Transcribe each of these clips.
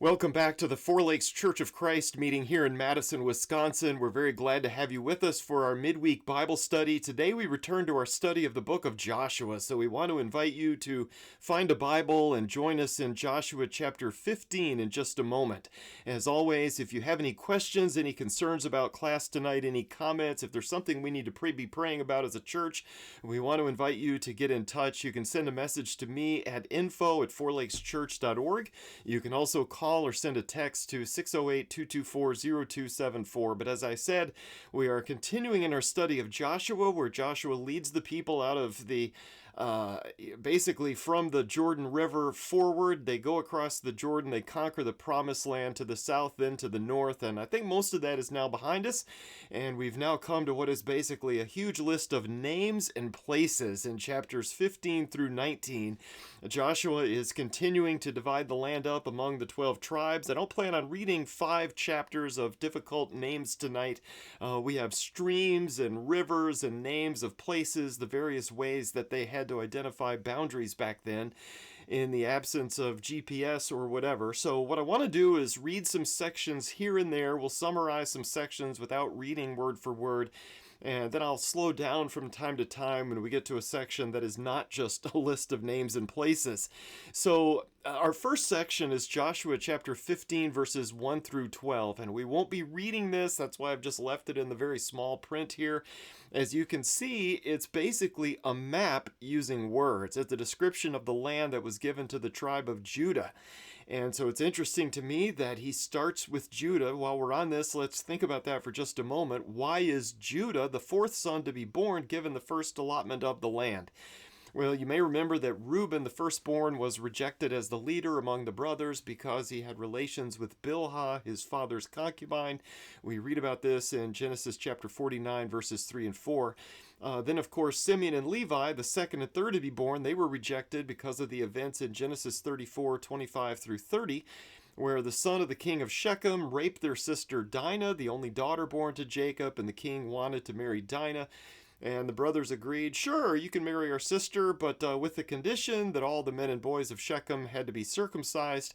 Welcome back to the Four Lakes Church of Christ meeting here in Madison, Wisconsin. We're very glad to have you with us for our midweek Bible study. Today we return to our study of the book of Joshua, so we want to invite you to find a Bible and join us in Joshua chapter 15 in just a moment. As always, if you have any questions, any concerns about class tonight, any comments, if there's something we need to be praying about as a church, we want to invite you to get in touch. You can send a message to me at info@fourlakeschurch.org. You can also call or send a text to 608-224-0274. But as I said, we are continuing in our study of Joshua, where Joshua leads the people out of the basically from the Jordan River forward. They go across the Jordan, they conquer the promised land to the south, then to the north, and I think most of that is now behind us, and we've now come to what is basically a huge list of names and places in chapters 15 through 19. Joshua is continuing to divide the land up among the 12 tribes. I don't plan on reading 5 chapters of difficult names tonight. We have streams and rivers and names of places, the various ways that they had to identify boundaries back then in the absence of GPS or whatever. So what I want to do is read some sections here and there. We'll summarize some sections without reading word for word. And then I'll slow down from time to time when we get to a section that is not just a list of names and places. So our first section is Joshua chapter 15 verses 1 through 12. And we won't be reading this. That's why I've just left it in the very small print here. As you can see, it's basically a map using words. It's a description of the land that was given to the tribe of Judah. And so it's interesting to me that he starts with Judah. While we're on this, let's think about that for just a moment. Why is Judah the fourth son to be born given the first allotment of the land? Well, you may remember that Reuben, the firstborn, was rejected as the leader among the brothers because he had relations with Bilhah, his father's concubine. We read about this in Genesis chapter 49, verses 3 and 4. Then, of course, Simeon and Levi, the second and third to be born, they were rejected because of the events in Genesis 34, 25 through 30, where the son of the king of Shechem raped their sister Dinah, the only daughter born to Jacob, and the king wanted to marry Dinah. And the brothers agreed, sure, you can marry our sister, but with the condition that all the men and boys of Shechem had to be circumcised.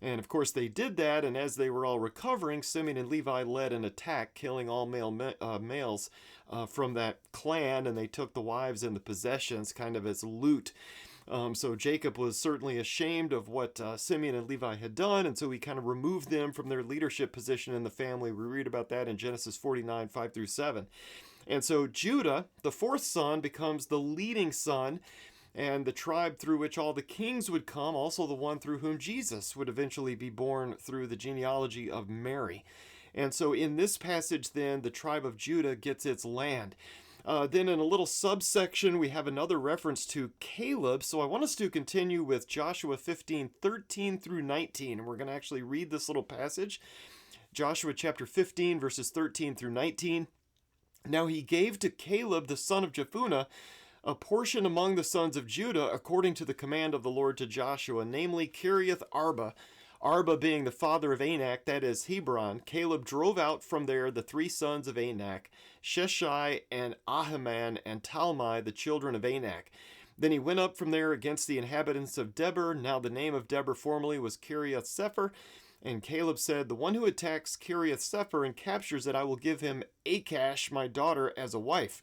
And of course they did that, and as they were all recovering, Simeon and Levi led an attack, killing all males from that clan, and they took the wives and the possessions kind of as loot. So Jacob was certainly ashamed of what Simeon and Levi had done, and so he kind of removed them from their leadership position in the family. We read about that in Genesis 49, 5 through 7. And so Judah, the fourth son, becomes the leading son, and the tribe through which all the kings would come, also the one through whom Jesus would eventually be born through the genealogy of Mary. And so in this passage then, the tribe of Judah gets its land. Then in a little subsection, we have another reference to Caleb. So I want us to continue with Joshua 15, 13 through 19. And we're going to actually read this little passage. Joshua chapter 15, verses 13 through 19. Now he gave to Caleb, the son of Jephunneh, a portion among the sons of Judah according to the command of the Lord to Joshua, namely Kiriath Arba. Arba being the father of Anak, that is Hebron. Caleb drove out from there the 3 sons of Anak, Sheshai and Ahiman and Talmai, the children of Anak. Then he went up from there against the inhabitants of Debir. Now the name of Debir formerly was Kiriath Sepher. And Caleb said, the one who attacks Kiriath Sepher and captures it, I will give him Achash, my daughter, as a wife.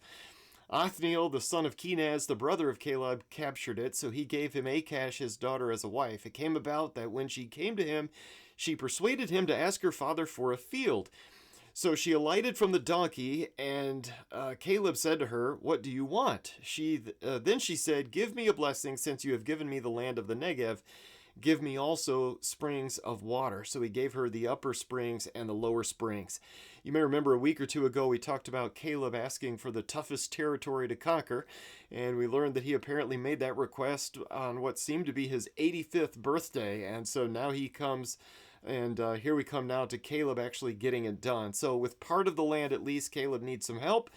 Othniel, the son of Kenaz, the brother of Caleb, captured it, so he gave him Achash, his daughter, as a wife. It came about that when she came to him, she persuaded him to ask her father for a field. So she alighted from the donkey, and Caleb said to her, what do you want? Then she said, give me a blessing, since you have given me the land of the Negev. Give me also springs of water. So he gave her the upper springs and the lower springs. You may remember a week or two ago we talked about Caleb asking for the toughest territory to conquer, and we learned that he apparently made that request on what seemed to be his 85th birthday, and so now he comes, and here we come now to Caleb actually getting it done. So with part of the land at least, Caleb needs some help.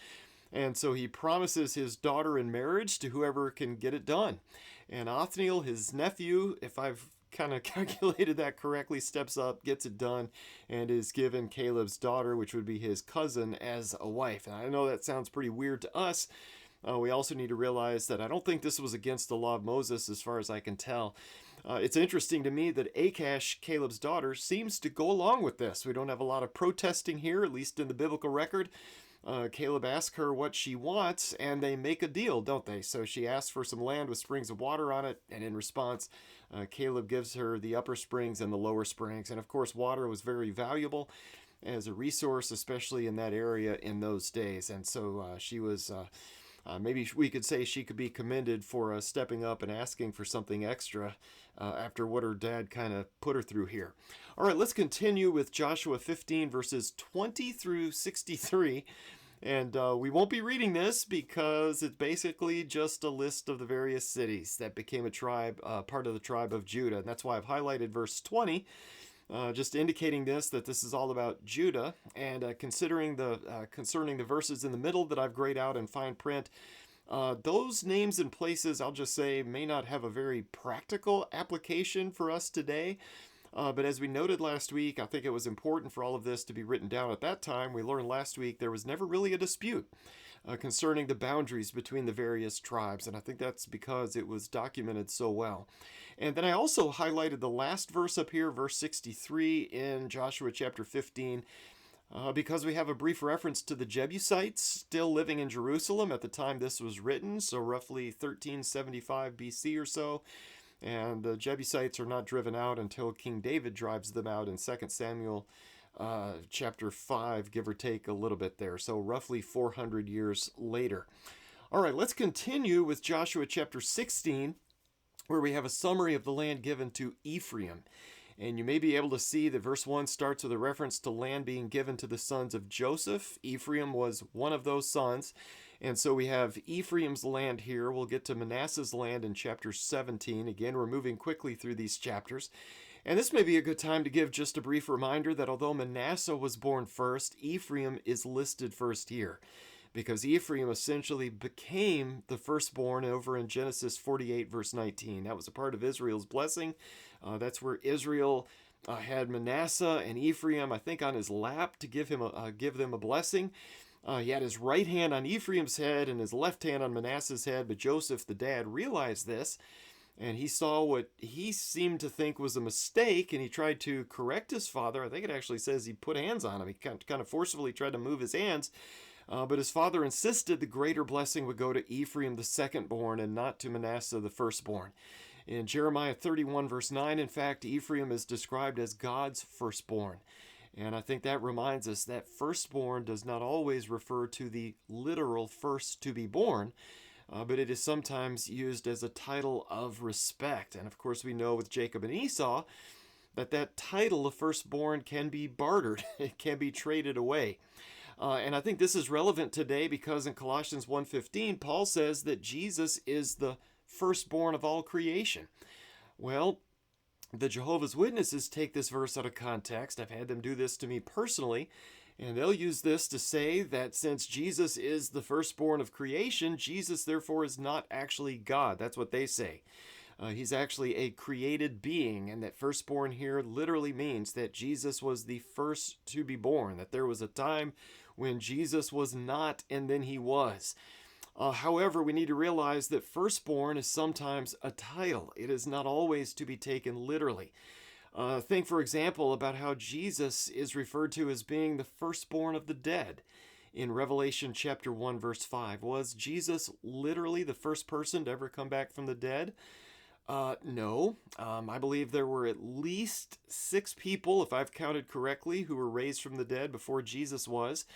And so he promises his daughter in marriage to whoever can get it done. And Othniel, his nephew, if I've kind of calculated that correctly, steps up, gets it done, and is given Caleb's daughter, which would be his cousin, as a wife. And I know that sounds pretty weird to us. We also need to realize that I don't think this was against the law of Moses as far as I can tell. It's interesting to me that Akash, Caleb's daughter, seems to go along with this. We don't have a lot of protesting here, at least in the biblical record. Caleb asks her what she wants, and they make a deal, don't they? So she asks for some land with springs of water on it, and in response, Caleb gives her the upper springs and the lower springs. And of course, water was very valuable as a resource, especially in that area in those days. And so she was. Maybe we could say she could be commended for stepping up and asking for something extra after what her dad kind of put her through here. All right, let's continue with Joshua 15, verses 20 through 63. And we won't be reading this because it's basically just a list of the various cities that became a tribe, part of the tribe of Judah. And that's why I've highlighted verse 20. Just indicating that this is all about Judah, and concerning the verses in the middle that I've grayed out in fine print, those names and places, I'll just say, may not have a very practical application for us today. But as we noted last week, I think it was important for all of this to be written down at that time. We learned last week there was never really a dispute concerning the boundaries between the various tribes, and I think that's because it was documented so well. And then I also highlighted the last verse up here, verse 63 in Joshua chapter 15, because we have a brief reference to the Jebusites still living in Jerusalem at the time this was written, so roughly 1375 BC or so. And the Jebusites are not driven out until King David drives them out in 2 Samuel chapter 5, give or take a little bit there. So roughly 400 years later. All right, let's continue with Joshua chapter 16, where we have a summary of the land given to Ephraim. And you may be able to see that verse 1 starts with a reference to land being given to the sons of Joseph. Ephraim was one of those sons. And so we have Ephraim's land here. We'll get to Manasseh's land in chapter 17. Again, we're moving quickly through these chapters. And this may be a good time to give just a brief reminder that although Manasseh was born first, Ephraim is listed first here, because Ephraim essentially became the firstborn over in Genesis 48, verse 19. That was a part of Israel's blessing. That's where Israel had Manasseh and Ephraim, I think, on his lap to give them a blessing. He had his right hand on Ephraim's head and his left hand on Manasseh's head, but Joseph, the dad, realized this, and he saw what he seemed to think was a mistake, and he tried to correct his father. I think it actually says he put hands on him. He kind of forcefully tried to move his hands, but his father insisted the greater blessing would go to Ephraim, the secondborn, and not to Manasseh, the firstborn. In Jeremiah 31, verse 9, in fact, Ephraim is described as God's firstborn. And I think that reminds us that firstborn does not always refer to the literal first to be born, but it is sometimes used as a title of respect. And of course, we know with Jacob and Esau that title of firstborn can be bartered. It can be traded away. And I think this is relevant today because in Colossians 1:15, Paul says that Jesus is the firstborn of all creation. Well, the Jehovah's Witnesses take this verse out of context. I've had them do this to me personally, and they'll use this to say that since Jesus is the firstborn of creation, Jesus therefore is not actually God. That's what they say. He's actually a created being, and that firstborn here literally means that Jesus was the first to be born, that there was a time when Jesus was not and then he was. However, we need to realize that firstborn is sometimes a title. It is not always to be taken literally. Think, for example, about how Jesus is referred to as being the firstborn of the dead. In Revelation chapter 1, verse 5, was Jesus literally the first person to ever come back from the dead? No. I believe there were at least 6 people, if I've counted correctly, who were raised from the dead before Jesus was.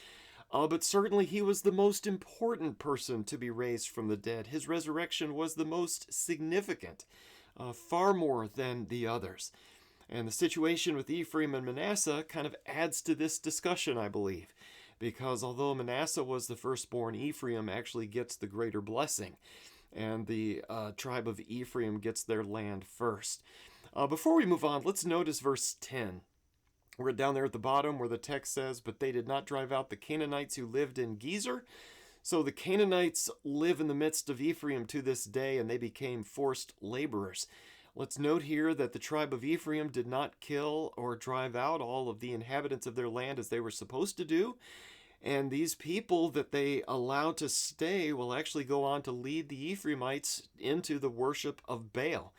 But certainly he was the most important person to be raised from the dead. His resurrection was the most significant, far more than the others. And the situation with Ephraim and Manasseh kind of adds to this discussion, I believe, because although Manasseh was the firstborn, Ephraim actually gets the greater blessing, and the tribe of Ephraim gets their land first. Before we move on, let's notice verse 10. We're down there at the bottom where the text says, "But they did not drive out the Canaanites who lived in Gezer." So the Canaanites live in the midst of Ephraim to this day, and they became forced laborers. Let's note here that the tribe of Ephraim did not kill or drive out all of the inhabitants of their land as they were supposed to do. And these people that they allow to stay will actually go on to lead the Ephraimites into the worship of Baal.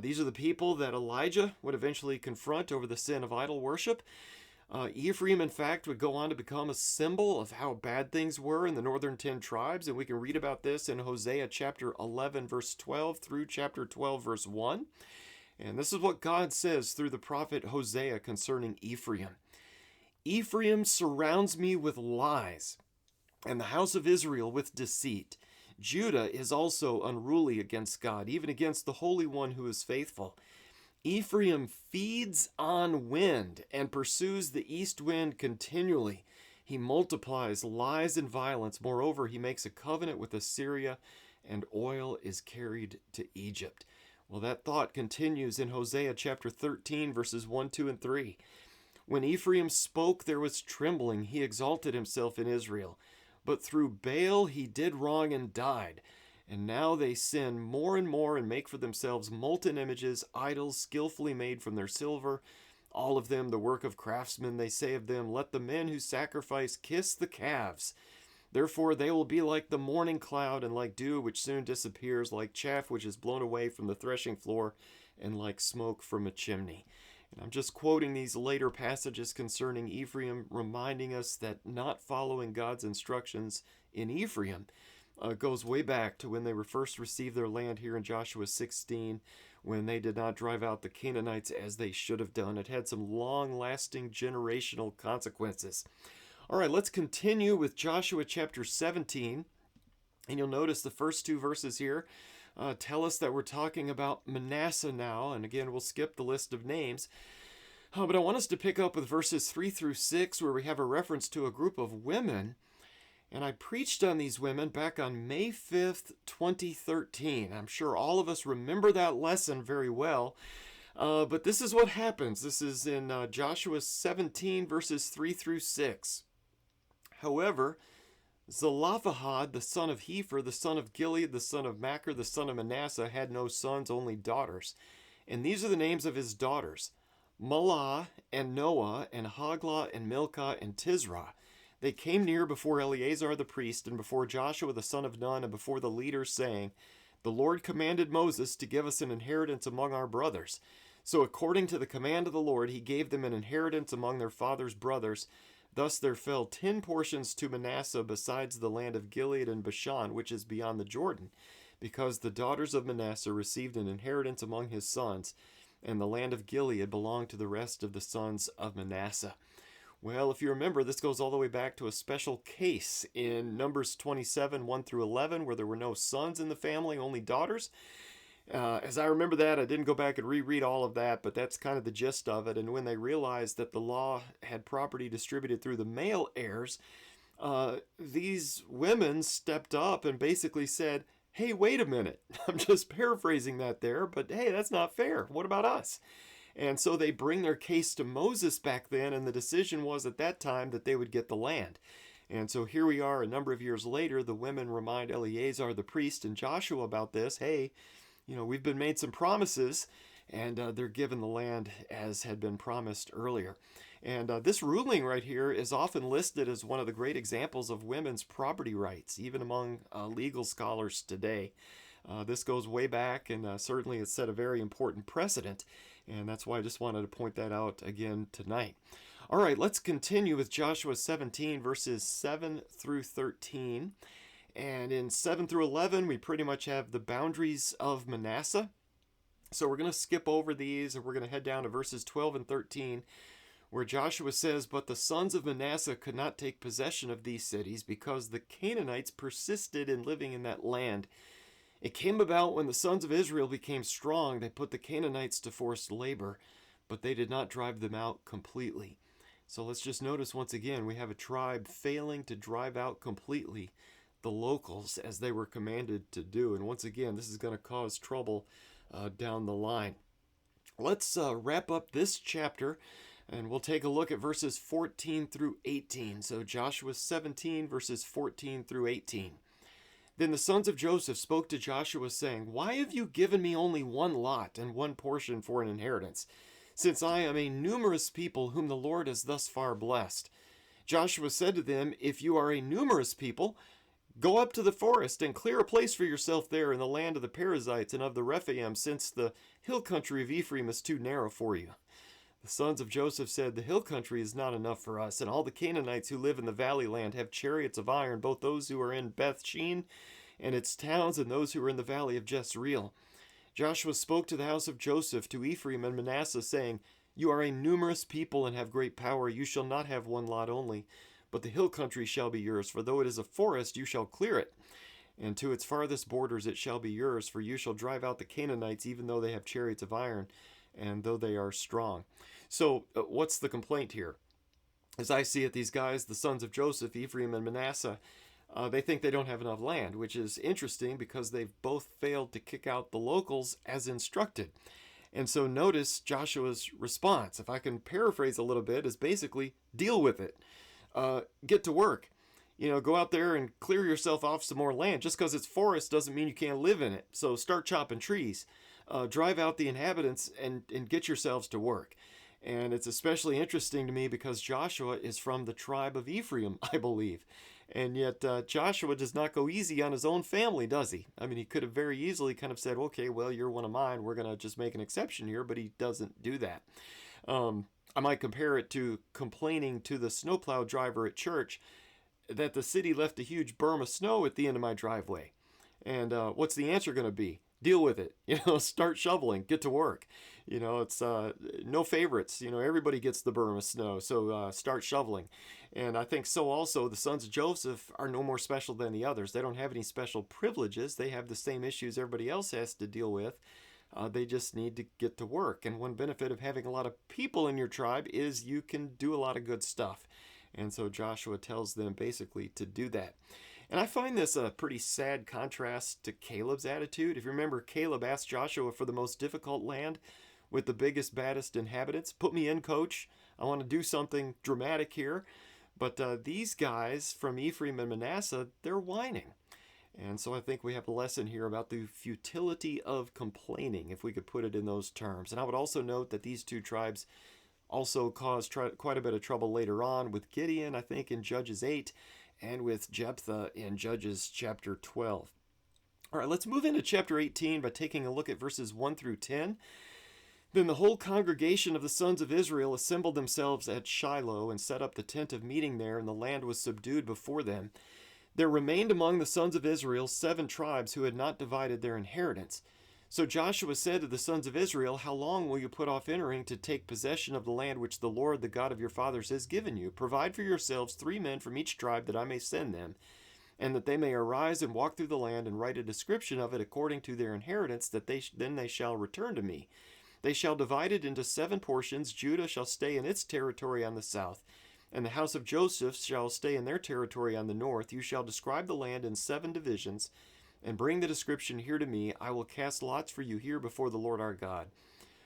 These are the people that Elijah would eventually confront over the sin of idol worship. Ephraim, in fact, would go on to become a symbol of how bad things were in the northern 10 tribes, and we can read about this in Hosea chapter 11, verse 12 through chapter 12, verse 1. And this is what God says through the prophet Hosea concerning Ephraim. Ephraim surrounds me with lies, and the house of Israel with deceit. Judah is also unruly against God, even against the Holy One who is faithful. Ephraim feeds on wind and pursues the east wind continually. He multiplies lies and violence. Moreover, he makes a covenant with Assyria, and oil is carried to Egypt. Well, that thought continues in Hosea chapter 13, verses 1, 2, and 3. When Ephraim spoke, there was trembling. He exalted himself in Israel. But through Baal he did wrong and died. And now they sin more and more and make for themselves molten images, idols skillfully made from their silver. All of them the work of craftsmen. They say of them, let the men who sacrifice kiss the calves. Therefore they will be like the morning cloud, and like dew which soon disappears, like chaff which is blown away from the threshing floor, and like smoke from a chimney. And I'm just quoting these later passages concerning Ephraim, reminding us that not following God's instructions in Ephraim goes way back to when they were first received their land here in Joshua 16, when they did not drive out the Canaanites as they should have done. It had some long-lasting generational consequences. All right, let's continue with Joshua chapter 17. And you'll notice the first two verses here tell us that we're talking about Manasseh now. And again, we'll skip the list of names. But I want us to pick up with verses 3 through 6, where we have a reference to a group of women. And I preached on these women back on May 5th, 2013. I'm sure all of us remember that lesson very well. But this is what happens. This is in Joshua 17, verses 3 through 6. However, Zelophehad, the son of Hepher, the son of Gilead, the son of Machir, the son of Manasseh, had no sons, only daughters. And these are the names of his daughters: Mahlah, and Noah, and Hoglah, and Milcah, and Tisrah. They came near before Eleazar the priest, and before Joshua the son of Nun, and before the leaders, saying, the Lord commanded Moses to give us an inheritance among our brothers. So according to the command of the Lord, he gave them an inheritance among their father's brothers. Thus there fell 10 portions to Manasseh besides the land of Gilead and Bashan, which is beyond the Jordan, because the daughters of Manasseh received an inheritance among his sons, and the land of Gilead belonged to the rest of the sons of Manasseh. Well, if you remember, this goes all the way back to a special case in Numbers 27, 1 through 11, where there were no sons in the family, only daughters. As I remember that, I didn't go back and reread all of that, but that's kind of the gist of it. And when they realized that the law had property distributed through the male heirs, these women stepped up and basically said, hey, wait a minute. I'm just paraphrasing that there, but hey, that's not fair. What about us? And so they bring their case to Moses back then, and the decision was at that time that they would get the land. And so here we are a number of years later. The women remind Eleazar the priest and Joshua about this. Hey, we've been made some promises, and they're given the land as had been promised earlier. And this ruling right here is often listed as one of the great examples of women's property rights, even among legal scholars today. This goes way back, and certainly it set a very important precedent, and that's why I just wanted to point that out again tonight. All right, let's continue with Joshua 17, verses 7 through 13. And in 7 through 11, we pretty much have the boundaries of Manasseh. So we're going to skip over these, and we're going to head down to verses 12 and 13, where Joshua says, but the sons of Manasseh could not take possession of these cities because the Canaanites persisted in living in that land. It came about when the sons of Israel became strong, they put the Canaanites to forced labor, but they did not drive them out completely. So let's just notice once again, we have a tribe failing to drive out completely the locals as they were commanded to do. And once again, this is going to cause trouble down the line. Let's wrap up this chapter, and we'll take a look at verses 14 through 18. So Joshua 17, verses 14 through 18. Then the sons of Joseph spoke to Joshua, saying, why have you given me only one lot and one portion for an inheritance, since I am a numerous people whom the Lord has thus far blessed? Joshua said to them, if you are a numerous people, Go up to the forest and clear a place for yourself there in the land of the Perizzites and of the Rephaim, since the hill country of Ephraim is too narrow for you. The sons of Joseph said, the hill country is not enough for us, and all the Canaanites who live in the valley land have chariots of iron, both those who are in Beth Shean and its towns, and those who are in the valley of Jezreel. Joshua spoke to the house of Joseph, to Ephraim and Manasseh, saying, you are a numerous people and have great power. You shall not have one lot only, but the hill country shall be yours. For though it is a forest, you shall clear it, and to its farthest borders it shall be yours. For you shall drive out the Canaanites, even though they have chariots of iron, and though they are strong. So, what's the complaint here? As I see it, these guys, the sons of Joseph, Ephraim and Manasseh, they think they don't have enough land, which is interesting because they've both failed to kick out the locals as instructed. And so notice Joshua's response, if I can paraphrase a little bit, is basically deal with it. Get to work. Go out there and clear yourself off some more land. Just because it's forest doesn't mean you can't live in it. So start chopping trees. Drive out the inhabitants and get yourselves to work. And it's especially interesting to me because Joshua is from the tribe of Ephraim, I believe. And yet Joshua does not go easy on his own family, does he? I mean, he could have very easily kind of said, okay, well, you're one of mine. We're going to just make an exception here, but he doesn't do that. I might compare it to complaining to the snowplow driver at church that the city left a huge berm of snow at the end of my driveway. And what's the answer going to be? Deal with it. Start shoveling. Get to work. It's no favorites. Everybody gets the berm of snow, so start shoveling. And I think so also the sons of Joseph are no more special than the others. They don't have any special privileges. They have the same issues everybody else has to deal with. They just need to get to work. And one benefit of having a lot of people in your tribe is you can do a lot of good stuff. And so Joshua tells them basically to do that. And I find this a pretty sad contrast to Caleb's attitude. If you remember, Caleb asked Joshua for the most difficult land with the biggest, baddest inhabitants. Put me in, coach. I want to do something dramatic here. But these guys from Ephraim and Manasseh, they're whining. And so I think we have a lesson here about the futility of complaining, if we could put it in those terms. And I would also note that these two tribes also caused quite a bit of trouble later on with Gideon, I think, in Judges 8, and with Jephthah in Judges chapter 12. All right, let's move into chapter 18 by taking a look at verses 1 through 10. Then the whole congregation of the sons of Israel assembled themselves at Shiloh and set up the tent of meeting there, and the land was subdued before them. There remained among the sons of Israel 7 tribes who had not divided their inheritance. So Joshua said to the sons of Israel, how long will you put off entering to take possession of the land which the Lord, the God of your fathers, has given you? Provide for yourselves 3 men from each tribe, that I may send them, and that they may arise and walk through the land and write a description of it according to their inheritance, that then they shall return to me. They shall divide it into 7 portions. Judah shall stay in its territory on the south, and the house of Joseph shall stay in their territory on the north. You shall describe the land in 7 divisions, and bring the description here to me. I will cast lots for you here before the Lord our God.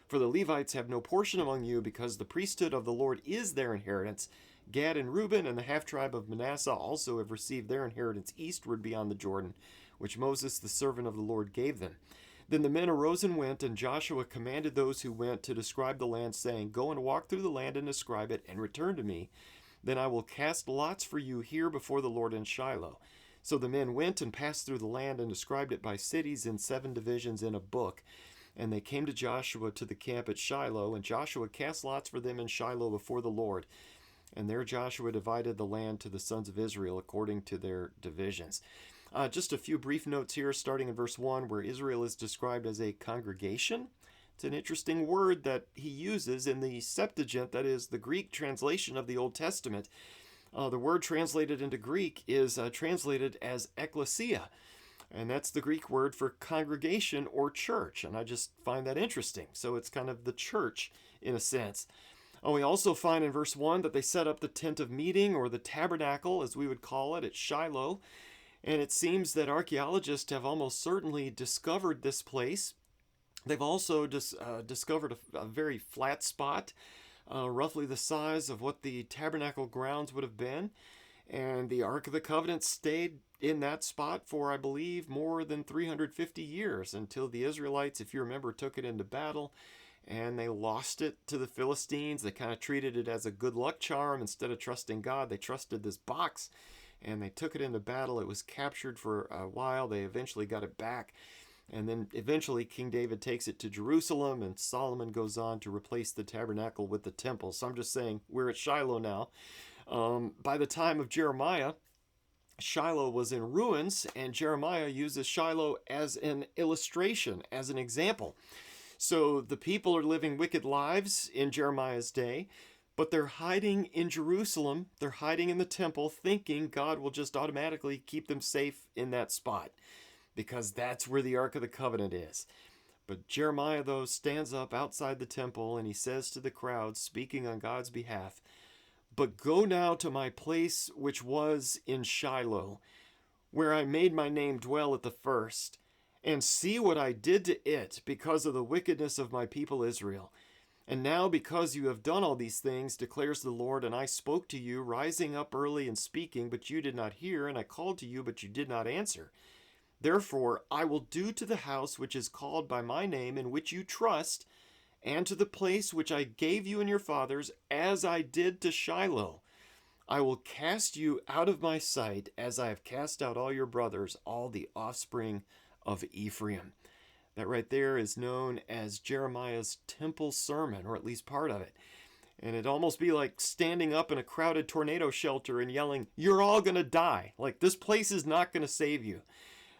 For the Levites have no portion among you, because the priesthood of the Lord is their inheritance. Gad and Reuben and the half-tribe of Manasseh also have received their inheritance eastward beyond the Jordan, which Moses the servant of the Lord gave them. Then the men arose and went, and Joshua commanded those who went to describe the land, saying, go and walk through the land and describe it, and return to me. Then I will cast lots for you here before the Lord in Shiloh. So the men went and passed through the land and described it by cities in 7 divisions in a book. And they came to Joshua to the camp at Shiloh, and Joshua cast lots for them in Shiloh before the Lord. And there Joshua divided the land to the sons of Israel according to their divisions. Just a few brief notes here, starting in verse 1, where Israel is described as a congregation. It's an interesting word that he uses in the Septuagint, that is the Greek translation of the Old Testament. The word translated into Greek is translated as ecclesia, and that's the Greek word for congregation or church, and I just find that interesting. So it's kind of the church in a sense. We also find in verse 1 that they set up the tent of meeting, or the tabernacle, as we would call it, at Shiloh, and it seems that archaeologists have almost certainly discovered this place. They've also discovered a very flat spot, roughly the size of what the tabernacle grounds would have been. And the Ark of the Covenant stayed in that spot for, I believe, more than 350 years until the Israelites, if you remember, took it into battle and they lost it to the Philistines. They kind of treated it as a good luck charm. Instead of trusting God, they trusted this box. and they took it into battle. It was captured for a while. They eventually got it back. And then eventually King David takes it to Jerusalem, and Solomon goes on to replace the tabernacle with the temple. So I'm just saying, we're at Shiloh now. By the time of Jeremiah, Shiloh was in ruins, and Jeremiah uses Shiloh as an illustration, as an example. So the people are living wicked lives in Jeremiah's day, but they're hiding in Jerusalem. They're hiding in the temple, thinking God will just automatically keep them safe in that spot, because that's where the Ark of the Covenant is. But Jeremiah, though, stands up outside the temple, and he says to the crowd, speaking on God's behalf, "But go now to my place which was in Shiloh, where I made my name dwell at the first, and see what I did to it because of the wickedness of my people Israel. And now because you have done all these things, declares the Lord, and I spoke to you, rising up early and speaking, but you did not hear, and I called to you, but you did not answer. Therefore I will do to the house which is called by my name, in which you trust, and to the place which I gave you and your fathers, as I did to Shiloh. I will cast you out of my sight, as I have cast out all your brothers, all the offspring of Ephraim." That right there is known as Jeremiah's temple sermon, or at least part of it. And it'd almost be like standing up in a crowded tornado shelter and yelling, "You're all going to die. Like, this place is not going to save you."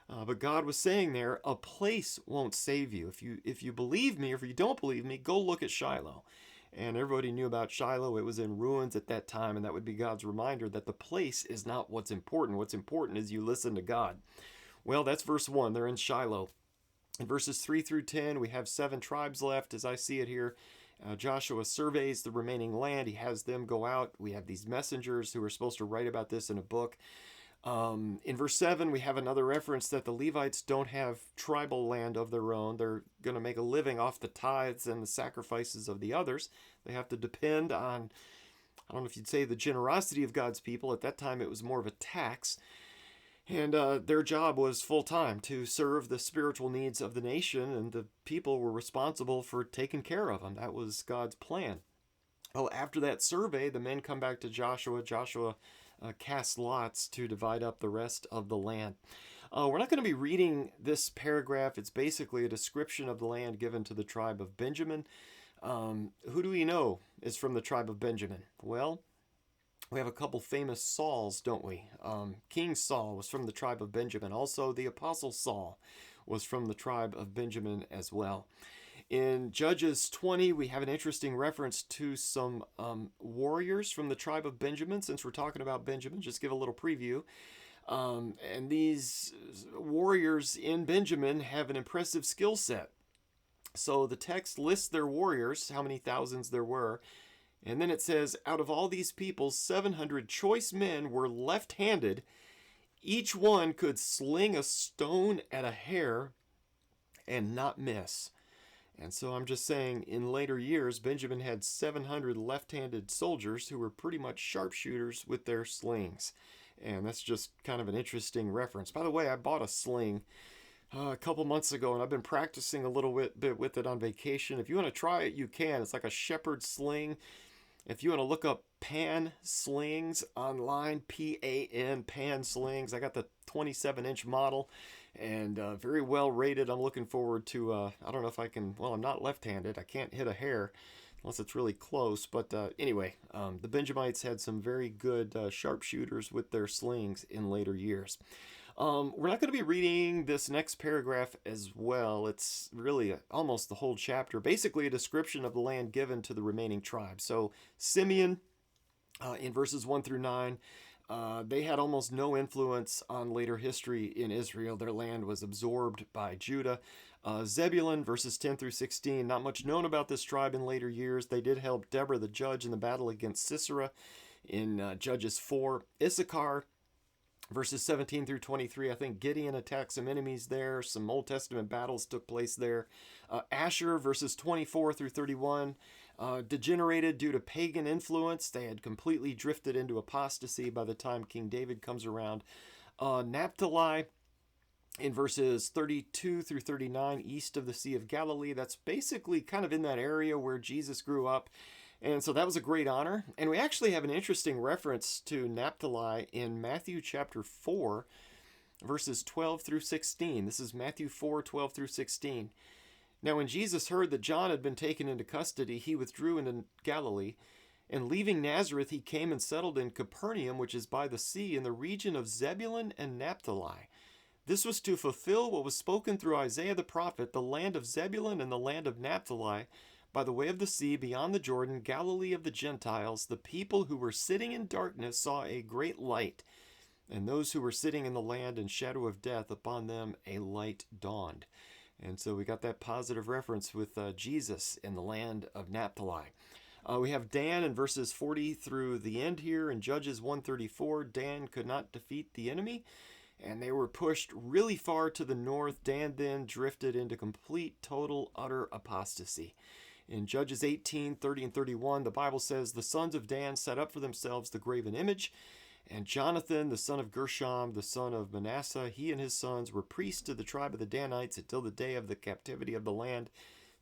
But God was saying there, a place won't save you. If you believe me, or if you don't believe me, go look at Shiloh. And everybody knew about Shiloh. It was in ruins at that time, and that would be God's reminder that the place is not what's important. What's important is you listen to God. Well, that's verse 1. They're in Shiloh. In verses 3 through 10, we have 7 tribes left, as I see it here. Joshua surveys the remaining land. He has them go out. We have these messengers who are supposed to write about this in a book. In verse 7, we have another reference that the Levites don't have tribal land of their own. They're going to make a living off the tithes and the sacrifices of the others. They have to depend on, I don't know if you'd say the generosity of God's people. At that time, it was more of a tax. And their job was full-time to serve the spiritual needs of the nation, and the people were responsible for taking care of them. That was God's plan. Well, after that survey, the men come back to Joshua. Joshua casts lots to divide up the rest of the land. We're not going to be reading this paragraph. It's basically a description of the land given to the tribe of Benjamin. Who do we know is from the tribe of Benjamin? Well, we have a couple famous Sauls, don't we? King Saul was from the tribe of Benjamin. Also, the Apostle Saul was from the tribe of Benjamin as well. In Judges 20, we have an interesting reference to some warriors from the tribe of Benjamin. Since we're talking about Benjamin, just give a little preview. And these warriors in Benjamin have an impressive skill set. So the text lists their warriors, how many thousands there were. And then it says, out of all these people, 700 choice men were left-handed. Each one could sling a stone at a hare and not miss. And so I'm just saying, in later years, Benjamin had 700 left-handed soldiers who were pretty much sharpshooters with their slings. And that's just kind of an interesting reference. By the way, I bought a sling a couple months ago, and I've been practicing a little bit with it on vacation. If you want to try it, you can. It's like a shepherd sling. If you want to look up Pan Slings online, Pan, Pan Slings, I got the 27-inch model, and very well rated. I'm looking forward to, I don't know if I can, well, I'm not left-handed. I can't hit a hare unless it's really close. But anyway, the Benjamites had some very good sharpshooters with their slings in later years. We're not going to be reading this next paragraph as well. It's really almost the whole chapter. Basically a description of the land given to the remaining tribes. So Simeon, in verses 1 through 9, they had almost no influence on later history in Israel. Their land was absorbed by Judah. Zebulun, verses 10 through 16, not much known about this tribe in later years. They did help Deborah the judge in the battle against Sisera in Judges 4. Issachar, verses 17 through 23, I think Gideon attacked some enemies there. Some Old Testament battles took place there. Asher, verses 24 through 31, degenerated due to pagan influence. They had completely drifted into apostasy by the time King David comes around. Naphtali, in verses 32 through 39, east of the Sea of Galilee. That's basically kind of in that area where Jesus grew up. And so that was a great honor. And we actually have an interesting reference to Naphtali in Matthew chapter 4, verses 12 through 16. This is Matthew 4, 12 through 16. Now, when Jesus heard that John had been taken into custody, he withdrew into Galilee. And leaving Nazareth, he came and settled in Capernaum, which is by the sea, in the region of Zebulun and Naphtali. This was to fulfill what was spoken through Isaiah the prophet, the land of Zebulun and the land of Naphtali, by the way of the sea, beyond the Jordan, Galilee of the Gentiles. The people who were sitting in darkness saw a great light, and those who were sitting in the land and shadow of death, upon them a light dawned. And so we got that positive reference with Jesus in the land of Naphtali. We have Dan in verses 40 through the end here in Judges 134. Dan could not defeat the enemy, and they were pushed really far to the north. Dan then drifted into complete, total, utter apostasy. In Judges 18, 30 and 31, the Bible says, the sons of Dan set up for themselves the graven image, and Jonathan, the son of Gershom, the son of Manasseh, he and his sons were priests to the tribe of the Danites until the day of the captivity of the land.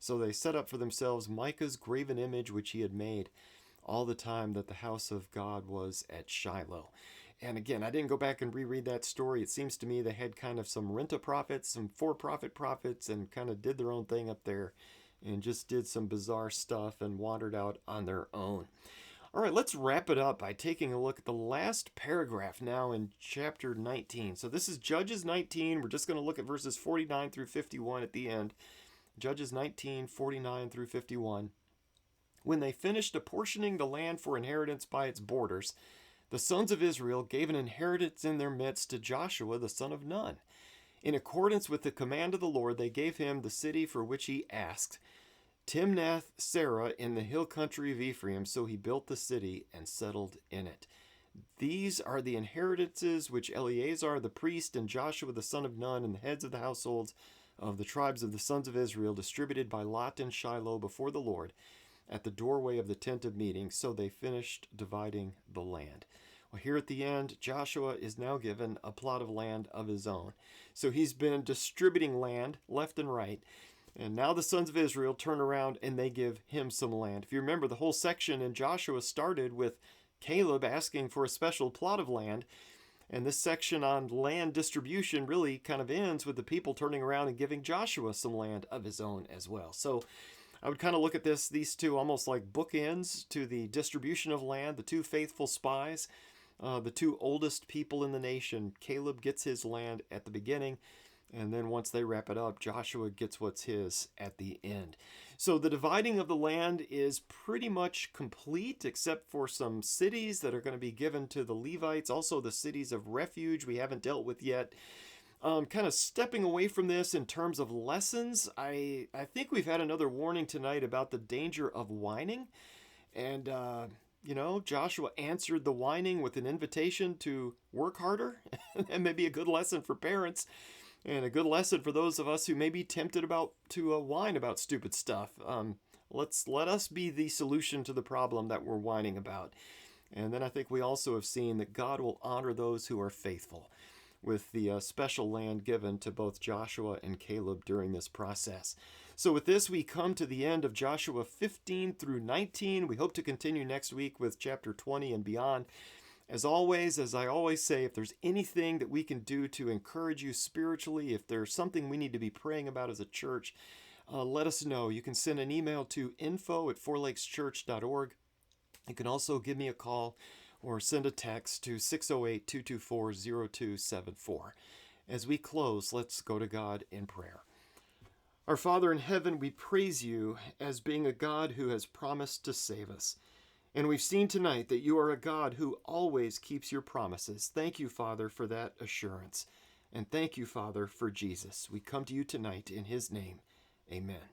So they set up for themselves Micah's graven image, which he had made, all the time that the house of God was at Shiloh. And again, I didn't go back and reread that story. It seems to me they had kind of some rent-a-prophets, some for-profit prophets, and kind of did their own thing up there and just did some bizarre stuff and wandered out on their own. All right, let's wrap it up by taking a look at the last paragraph now in chapter 19. So this is Judges 19. We're just going to look at verses 49 through 51 at the end. Judges 19, 49 through 51. When they finished apportioning the land for inheritance by its borders, the sons of Israel gave an inheritance in their midst to Joshua the son of Nun. In accordance with the command of the Lord, they gave him the city for which he asked, Timnath Serah in the hill country of Ephraim. So he built the city and settled in it. These are the inheritances which Eleazar the priest and Joshua the son of Nun and the heads of the households of the tribes of the sons of Israel distributed by lot in Shiloh before the Lord at the doorway of the tent of meeting. So they finished dividing the land. Well, here at the end, Joshua is now given a plot of land of his own. So he's been distributing land left and right. And now the sons of Israel turn around and they give him some land. If you remember, the whole section in Joshua started with Caleb asking for a special plot of land. And this section on land distribution really kind of ends with the people turning around and giving Joshua some land of his own as well. So I would kind of look at these two almost like bookends to the distribution of land, the two faithful spies, the two oldest people in the nation. Caleb gets his land at the beginning, and then once they wrap it up, Joshua gets what's his at the end. So the dividing of the land is pretty much complete, except for some cities that are going to be given to the Levites. Also the cities of refuge we haven't dealt with yet. Kind of stepping away from this in terms of lessons, I think we've had another warning tonight about the danger of whining. And, Joshua answered the whining with an invitation to work harder. And maybe a good lesson for parents. And a good lesson for those of us who may be tempted to whine about stupid stuff. Let us be the solution to the problem that we're whining about. And then I think we also have seen that God will honor those who are faithful, with the special land given to both Joshua and Caleb during this process. So with this, we come to the end of Joshua 15 through 19. We hope to continue next week with chapter 20 and beyond. As always, as I always say, if there's anything that we can do to encourage you spiritually, if there's something we need to be praying about as a church, let us know. You can send an email to info@fourlakeschurch.org. You can also give me a call or send a text to 608-224-0274. As we close, let's go to God in prayer. Our Father in heaven, we praise you as being a God who has promised to save us. And we've seen tonight that you are a God who always keeps your promises. Thank you, Father, for that assurance. And thank you, Father, for Jesus. We come to you tonight in his name. Amen.